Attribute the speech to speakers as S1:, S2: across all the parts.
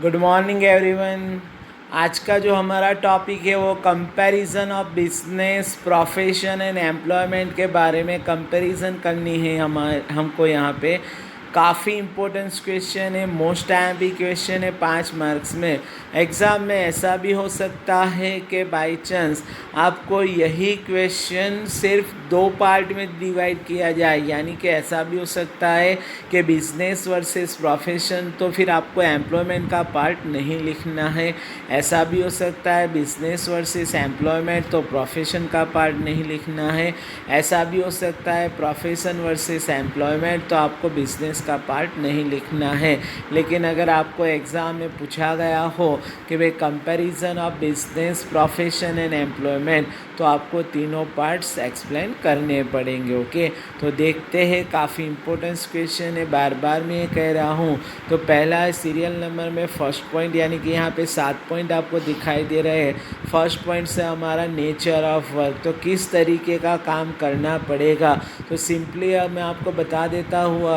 S1: Good morning everyone. आज का जो हमारा टॉपिक है वो comparison of business profession and employment के बारे में कंपैरिजन करनी है हमको यहाँ पे। काफ़ी इम्पोर्टेंट क्वेश्चन है, मोस्ट टाइम भी क्वेश्चन है 5 मार्क्स में। एग्ज़ाम में ऐसा भी हो सकता है कि बाई चांस आपको यही क्वेश्चन सिर्फ 2 पार्ट में डिवाइड किया जाए, यानी कि ऐसा भी हो सकता है कि बिजनेस वर्सेस प्रोफेशन, तो फिर आपको एम्प्लॉयमेंट का पार्ट नहीं लिखना है। ऐसा भी हो सकता है बिजनेस वर्सेस एम्प्लॉयमेंट, तो प्रोफेशन का पार्ट नहीं लिखना है। ऐसा भी हो सकता है प्रोफेशन वर्सेस एम्प्लॉयमेंट, तो आपको बिजनेस का पार्ट नहीं लिखना है। लेकिन अगर आपको एग्ज़ाम में पूछा गया हो कि भाई comparison of business profession and employment, तो आपको तीनों पार्ट्स एक्सप्लेन करने पड़ेंगे। ओके, तो देखते हैं। काफ़ी इंपॉर्टेंट क्वेश्चन है, बार बार मैं ये कह रहा हूँ। तो पहला है सीरियल नंबर में फर्स्ट पॉइंट, यानी कि यहाँ पे 7 पॉइंट आपको दिखाई दे रहे हैं। फर्स्ट पॉइंट से हमारा नेचर ऑफ वर्क, तो किस तरीके का काम करना पड़ेगा। तो सिंपली अब मैं आपको बता देता हूँ,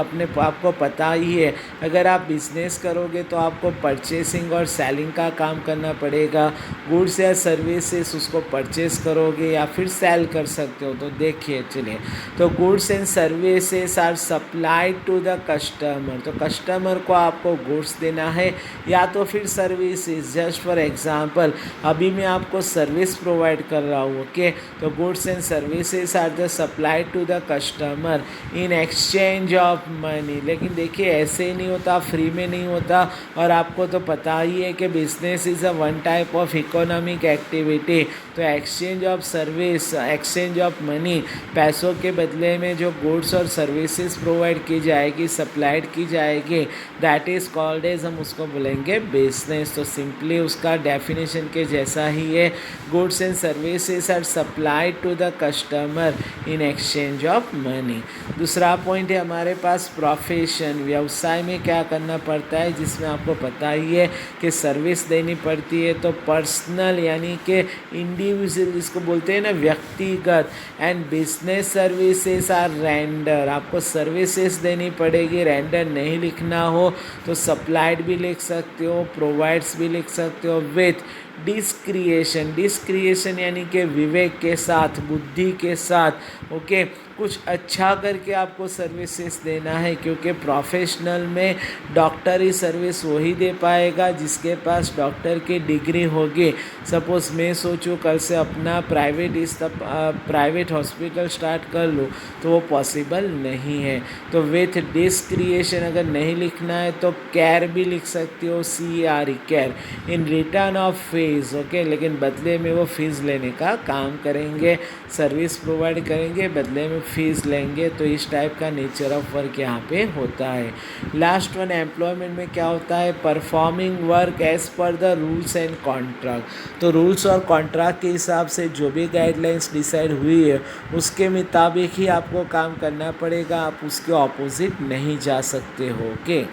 S1: आपको पता ही है, अगर आप बिजनेस करोगे तो आपको परचेसिंग और सेलिंग का काम करना पड़ेगा। गुड्स या सर्विसेज उसको परचेस करोगे या फिर सेल कर सकते हो। तो देखिए, चलिए, तो goods and services are supplied to the customer, तो कस्टमर को आपको गुड्स देना है या तो फिर सर्विसेज। जस्ट फॉर एग्जांपल अभी मैं आपको सर्विस प्रोवाइड कर रहा हूँ। ओके, तो goods and services are the supplied to the customer in exchange of money. लेकिन देखिए, ऐसे ही नहीं होता, फ्री में नहीं होता। और आपको तो पता ही है कि business is a one type of economic activity. तो exchange of service, exchange of money, पैसों के बदले में जो गुड्स और सर्विसेज प्रोवाइड की जाएगी, सप्लाइड की जाएगी, दैट इज़ कॉल्ड एज, हम उसको बोलेंगे बिजनेस। तो सिंपली उसका डेफिनेशन के जैसा ही है, goods and services are supplied to the customer in exchange of money. दूसरा पॉइंट है हमारे पास प्रोफेशन, व्यवसाय में क्या करना पड़ता है, जिसमें आपको पता ही है कि सर्विस देनी पड़ती है। तो पर्सनल यानी कि इंडिविजुअल जिसको बोलते हैं ना, व्यक्तिगत। And business services are render, आपको सर्विसेज देनी पड़ेगी, रेंडर नहीं लिखना हो तो सप्लाइड भी लिख सकते हो, प्रोवाइड्स भी लिख सकते हो विथ डिस्क्रिएशन। डिस्क्रिएशन यानी कि विवेक के साथ, बुद्धि के साथ। ओके, कुछ अच्छा करके आपको सर्विसेज देना है, क्योंकि प्रोफेशनल में डॉक्टर ही सर्विस वही दे पाएगा जिसके पास डॉक्टर की डिग्री होगी। सपोज़ मैं सोचूं कल से अपना प्राइवेट हॉस्पिटल स्टार्ट कर लूँ, तो वो पॉसिबल नहीं है। तो विथ डिस्क्रिएशन अगर नहीं लिखना है तो केयर भी लिख सकती हो, CRE, care, in return of fees. Okay, लेकिन बदले में वो फीस लेने का काम करेंगे, सर्विस प्रोवाइड करेंगे, बदले में फीस लेंगे। तो इस टाइप का नेचर ऑफ वर्क यहाँ पे होता है। लास्ट वन, एम्प्लॉयमेंट में क्या होता है, performing work as per the rules and contract. तो रूल्स और कॉन्ट्रैक्ट के हिसाब से जो भी गाइडलाइंस डिसाइड हुई है उसके मुताबिक ही आपको काम करना पड़ेगा, आप उसके ऑपोजिट नहीं जा सकते हो। ओके,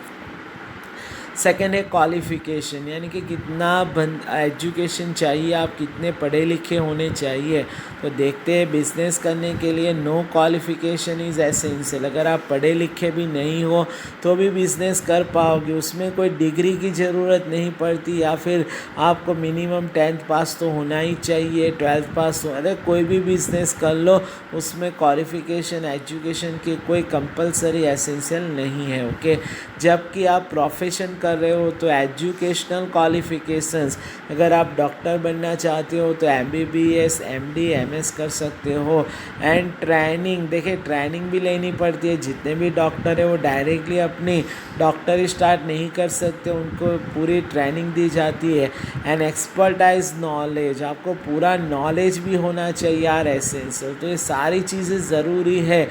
S1: सेकेंड है क्वालिफ़िकेशन, यानी कि कितना एजुकेशन चाहिए, आप कितने पढ़े लिखे होने चाहिए। तो देखते हैं, बिजनेस करने के लिए नो क्वालिफ़िकेशन इज़ एसेंशियल। अगर आप पढ़े लिखे भी नहीं हो तो भी बिज़नेस कर पाओगे, उसमें कोई डिग्री की ज़रूरत नहीं पड़ती, या फिर आपको मिनिमम 10th पास तो होना ही चाहिए, 12th पास हो। अरे कोई भी बिज़नेस कर लो, उसमें क्वालिफ़िकेशन, एजुकेशन की कोई कंपलसरी एसेंशियल नहीं है। ओके, जबकि आप प्रोफेशन कर रहे हो तो एजुकेशनल क्वालिफ़िकेशंस, अगर आप डॉक्टर बनना चाहते हो तो MBBS, MD, MS कर सकते हो। एंड ट्रेनिंग, देखिए ट्रेनिंग भी लेनी पड़ती है। जितने भी डॉक्टर है वो डायरेक्टली अपनी डॉक्टरी स्टार्ट नहीं कर सकते, उनको पूरी ट्रेनिंग दी जाती है। एंड एक्सपर्टाइज नॉलेज, आपको पूरा नॉलेज भी होना चाहिए यार, एसेंशियल। तो ये सारी चीज़ें ज़रूरी है।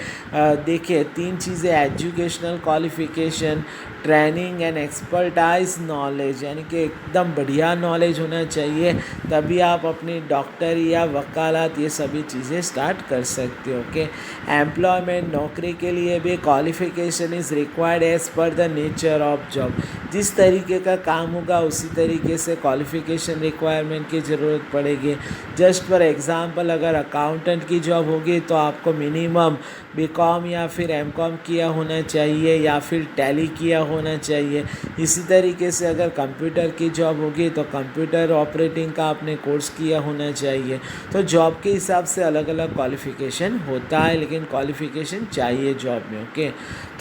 S1: देखिए 3 चीज़ें, educational qualification, training and expertise knowledge, यानी कि एकदम बढ़िया नॉलेज होना चाहिए, तभी आप अपनी डॉक्टरी या वकालत ये सभी चीज़ें स्टार्ट कर सकते हो। ओके, एम्प्लॉयमेंट, नौकरी के लिए भी qualification is required as per the nature of job. जिस तरीके का काम होगा उसी तरीके से क्वालिफ़िकेशन रिक्वायरमेंट की ज़रूरत पड़ेगी। जस्ट फॉर एग्ज़ाम्पल, अगर अकाउंटेंट की जॉब होगी तो आपको मिनिमम BCom या फिर MCom किया होना चाहिए, या फिर टैली किया होना चाहिए। इसी तरीके से अगर कंप्यूटर की जॉब होगी तो कंप्यूटर ऑपरेटिंग का आपने कोर्स किया होना चाहिए। तो जॉब के हिसाब से अलग अलग क्वालिफ़िकेशन होता है, लेकिन क्वालिफ़िकेशन चाहिए जॉब में। Okay,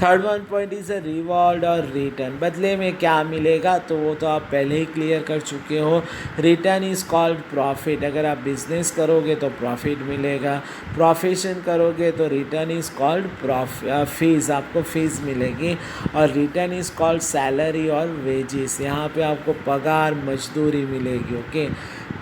S1: third one point is a reward और रिटर्न। बदले में क्या मिलेगा तो वो तो आप पहले ही क्लियर कर चुके हो। Return is called profit. अगर आप बिजनेस करोगे तो प्रॉफिट मिलेगा, प्रोफेशन करोगे तो रिटर्न इज़ कॉल्ड फीस, आपको फीस मिलेगी। और रिटर्न इज़ कॉल्ड सैलरी और वेजेस, यहाँ पे आपको पगार मजदूरी मिलेगी। ओके,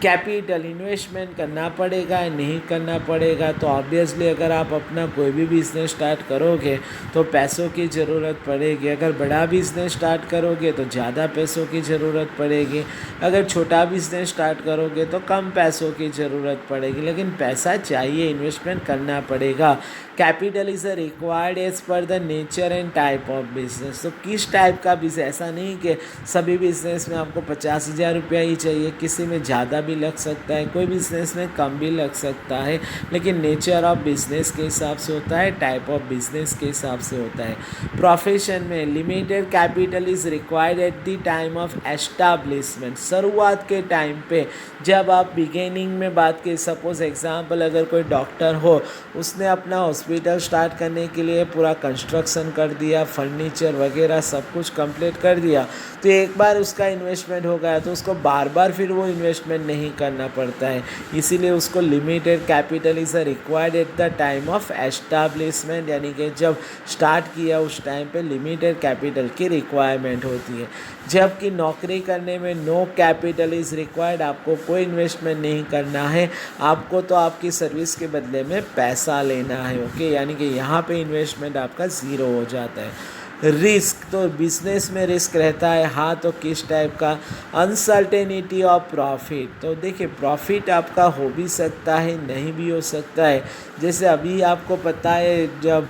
S1: कैपिटल इन्वेस्टमेंट करना पड़ेगा नहीं करना पड़ेगा, तो ऑब्वियसली अगर आप अपना कोई भी बिज़नेस स्टार्ट करोगे तो पैसों की ज़रूरत पड़ेगी। अगर बड़ा बिज़नेस स्टार्ट करोगे तो ज़्यादा पैसों की ज़रूरत पड़ेगी, अगर छोटा बिज़नेस स्टार्ट करोगे तो कम पैसों की ज़रूरत पड़ेगी, लेकिन पैसा चाहिए, इन्वेस्टमेंट करना पड़ेगा। Capital is a required as per the nature and type of business. तो किस टाइप का बिजनेस, ऐसा नहीं कि सभी बिजनेस में आपको 50,000 रुपया ही चाहिए, किसी में ज़्यादा भी लग सकता है, कोई बिजनेस में कम भी लग सकता है, लेकिन नेचर ऑफ बिजनेस के हिसाब से होता है, टाइप ऑफ बिजनेस के हिसाब से होता है। प्रोफेशन में limited capital is required at the time of establishment. शुरुआत के टाइम पे जब आप बिगेनिंग में बात की, सपोज एग्जांपल अगर कोई डॉक्टर हो, उसने अपना हॉस्पिटल स्टार्ट करने के लिए पूरा कंस्ट्रक्शन कर दिया, फर्नीचर वगैरह सब कुछ कंप्लीट कर दिया, तो एक बार उसका इन्वेस्टमेंट हो गया तो उसको बार बार फिर वो इन्वेस्टमेंट नहीं करना पड़ता है, इसीलिए उसको limited capital is required at the time of establishment, यानी कि जब स्टार्ट किया उस टाइम पे लिमिटेड कैपिटल की रिक्वायरमेंट होती है। जबकि नौकरी करने में नो कैपिटल इज़ रिक्वायर्ड, आपको कोई इन्वेस्टमेंट नहीं करना है, आपको तो आपकी सर्विस के बदले में पैसा लेना है। ओके, यानी कि यहाँ पे इन्वेस्टमेंट आपका ज़ीरो हो जाता है। रिस्क, तो बिजनेस में रिस्क रहता है, हाँ, तो किस टाइप का? Uncertainty of profit. तो देखिए प्रॉफिट आपका हो भी सकता है नहीं भी हो सकता है। जैसे अभी आपको पता है जब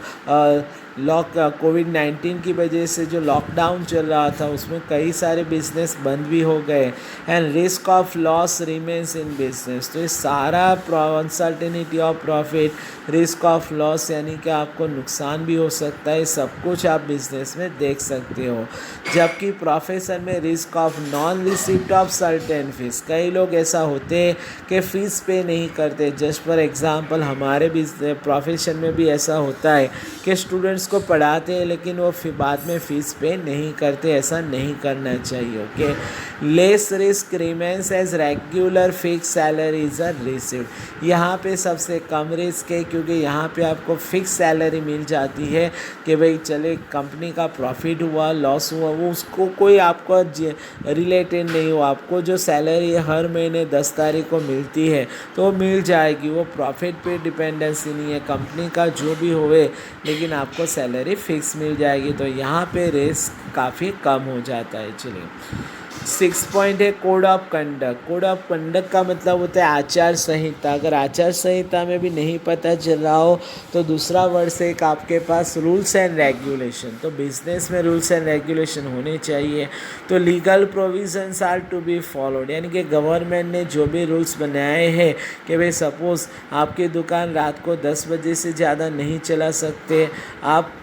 S1: कोविड-19 की वजह से जो लॉकडाउन चल रहा था उसमें कई सारे बिजनेस बंद भी हो गए, and risk of loss remains in business. तो ये सारा uncertainty of profit, risk of loss, यानी कि आपको नुकसान भी हो सकता है, सब कुछ आप बिजनेस में देख सकते हो। जबकि प्रोफेशन में risk of non receipt of certain fees, कई लोग ऐसा होते हैं कि फ़ीस पे नहीं करते। जस्ट फॉर एग्जांपल हमारे प्रोफेशन में भी ऐसा होता है कि स्टूडेंट्स को पढ़ाते हैं लेकिन वो बाद में फ़ीस पे नहीं करते, ऐसा नहीं करना चाहिए। Okay, less risk remains as regular fix salaries are received. यहाँ पे सबसे कम रिस्क है क्योंकि यहाँ पे आपको फिक्स सैलरी मिल जाती है कि भाई चले कंपनी का प्रॉफिट हुआ लॉस हुआ वो उसको कोई आपको रिलेटेड नहीं हो, आपको जो सैलरी हर महीने 10 तारीख को मिलती है तो वो मिल जाएगी, वो प्रॉफिट पे डिपेंडेंसी नहीं है, कंपनी का जो भी होवे लेकिन आपको सैलरी फिक्स मिल जाएगी। तो यहाँ पे रिस्क काफ़ी कम हो जाता है। चलिए 6 पॉइंट है code of conduct. Code of conduct का मतलब होता है आचार संहिता। अगर आचार संहिता में भी नहीं पता चल रहा हो तो दूसरा वर्ड से एक आपके पास रूल्स एंड रेगुलेशन। तो बिजनेस में रूल्स एंड रेगुलेशन होने चाहिए। तो legal provisions are to be followed, यानी कि गवर्नमेंट ने जो भी रूल्स बनाए हैं कि भाई सपोज़ आपकी दुकान रात को 10 बजे से ज़्यादा नहीं चला सकते, आप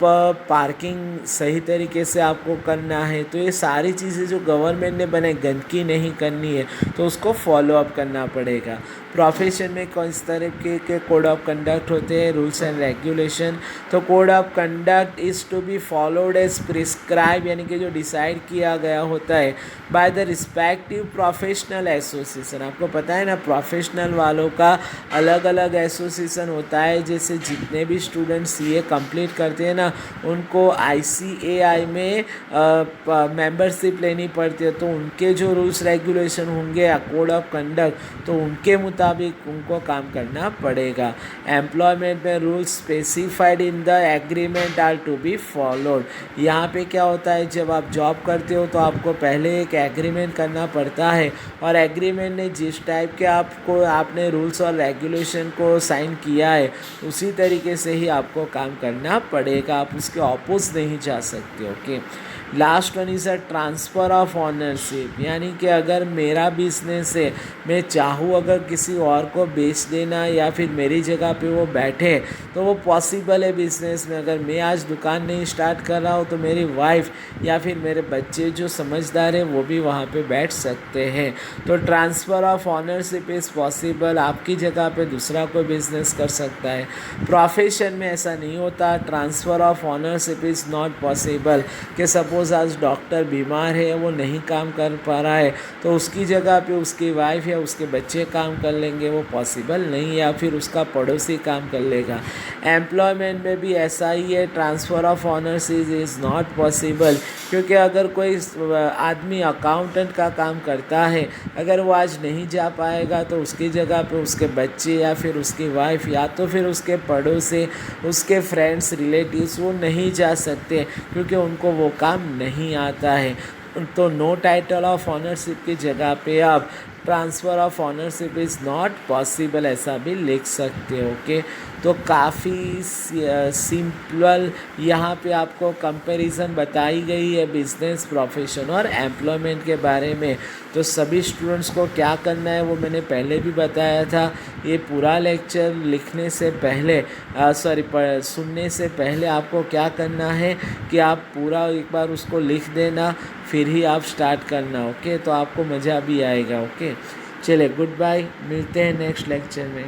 S1: पार्किंग सही तरीके से आपको करना है, तो ये सारी चीज़ें जो गवर्नमेंट ने बने, गंदगी नहीं करनी है तो उसको फॉलो अप करना पड़ेगा। प्रोफेशन में कौन इस तरह के कोड ऑफ कंडक्ट होते हैं, रूल्स एंड रेगुलेशन। तो code of conduct is to be followed as prescribe, यानी कि जो डिसाइड किया गया होता है by the respective professional association. आपको पता है ना प्रोफेशनल वालों का अलग अलग एसोसिएशन होता है, जैसे जितने भी स्टूडेंट सीए कंप्लीट करते हैं ना उनको ICAI में मेंबरशिप लेनी पड़ती है, तो उनके जो रूल्स रेगुलेशन होंगे कोड ऑफ कंडक्ट तो उनके मुताबिक उनको काम करना पड़ेगा। एम्प्लॉयमेंट में rules specified in the agreement are to be followed. यहाँ पे क्या होता है जब आप जॉब करते हो तो आपको पहले एक एग्रीमेंट करना पड़ता है और एग्रीमेंट ने जिस टाइप के आपने रूल्स और रेगुलेशन को साइन किया है उसी तरीके से ही आपको काम करना पड़ेगा, आप उसके ऑपोज नहीं जा सकते। Okay, last one is a transfer of ownership, यानी कि अगर मेरा बिजनेस है, मैं चाहूँ अगर किसी और को बेच देना या फिर मेरी जगह पे वो बैठे तो वो पॉसिबल है बिजनेस में। अगर मैं आज दुकान नहीं स्टार्ट कर रहा हूँ तो मेरी वाइफ या फिर मेरे बच्चे जो समझदार है वो भी वहाँ पे बैठ सकते हैं। तो transfer of ownership is possible, आपकी जगह पे दूसरा कोई बिजनेस कर सकता है। प्रोफेशन में ऐसा नहीं होता, transfer of ownership is not possible. कि सपोज़ आज डॉक्टर बीमार है, वो नहीं काम कर पा रहा है तो उसकी जगह पे उसकी वाइफ या उसके बच्चे काम कर लेंगे, वो पॉसिबल नहीं, या फिर उसका पड़ोसी काम कर लेगा। एम्प्लॉयमेंट में भी ऐसा ही है, transfer of ownership is not possible, क्योंकि अगर कोई आदमी अकाउंटेंट का काम करता है, अगर वो आज नहीं जा पाएगा तो उसकी जगह पे उसके बच्चे या फिर उसकी वाइफ या तो फिर उसके पड़ोसी, उसके फ्रेंड्स, रिलेटिव्स वो नहीं जा सकते क्योंकि उनको वो काम नहीं आता है। तो नो टाइटल ऑफ ऑनरशिप की जगह पे आप transfer of ownership is not possible ऐसा भी लिख सकते हो। ओके, तो काफ़ी सिंपल यहाँ पे आपको कंपैरिजन बताई गई है बिजनेस, प्रोफेशन और एम्प्लॉयमेंट के बारे में। तो सभी स्टूडेंट्स को क्या करना है वो मैंने पहले भी बताया था। ये पूरा लेक्चर लिखने से पहले सुनने से पहले आपको क्या करना है कि आप पूरा एक बार उसको लिख देना, फिर ही आप स्टार्ट करना। ओके, तो आपको मज़ा भी आएगा। ओके, चलिए गुड बाय, मिलते हैं नेक्स्ट लेक्चर में।